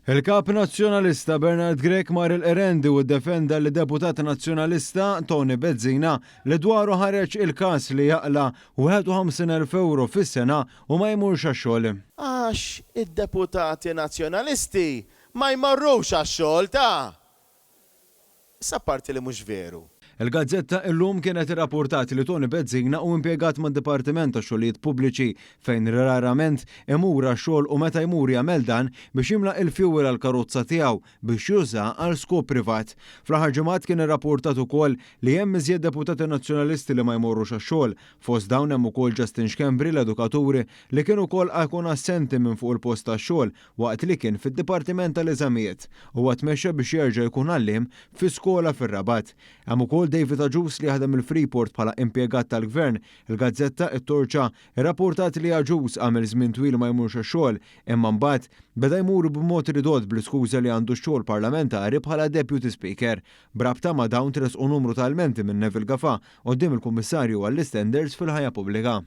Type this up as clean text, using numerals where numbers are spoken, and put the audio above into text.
Il-kap nazzjonalista Bernard Grek mar il-Erendi u ddefenda li deputat nazzjonalista Tony Bezzina li dwaru ħareġ il-każ li jaqla 51,000 euro fis-sena u ma jmurx għax-xogħol. Għax id-deputati nazzjonalisti ma jmorrux għax-xogħol ta' issa parti li mhux veru. Il-Gazzetta illum kienet irrapportati li Tony Bezzina u impjegat mad-Dipartiment ta' Xogħlijiet Pubbliċi fejn rarament imur għax-xogħol u meta jmur jagħmel dan biex jimla il-fjuwil għall-karozza tiegħu biex juża għal skop privat. Fl-aħħar ġimgħat kien irrapportat ukoll li hemm iżjed deputati nazzjonalisti li ma jmorrux għax-xogħol. Fost dawn hemm ukoll Justin Xkembri l-edukaturi li kien ukoll jkun assenti minn fuq il-post tax-xogħol waqt li kien fid-Dipartiment tal-Eżamijiet u tmexxa biex jerġa' jkun għalliem fi skola fir-Rabat. Hemm ukoll David Aġus li jaħdem il-Freeport bħala impjegat tal-Gvern. Il-Gazzetta it-Torċa irrapportat li Aġus għamel żmien twil ma jmurx għax-xogħol imma mbagħad beda jmur b'mod ridott bl-iskuża li għandu xogħol parlamentari bħala Deputy Speaker. Brabta ma' dawn tresqu numru ta' elementi minn Neville Gafa quddiem il-Kummissarju għall-Istenders fil-ħajja pubblika.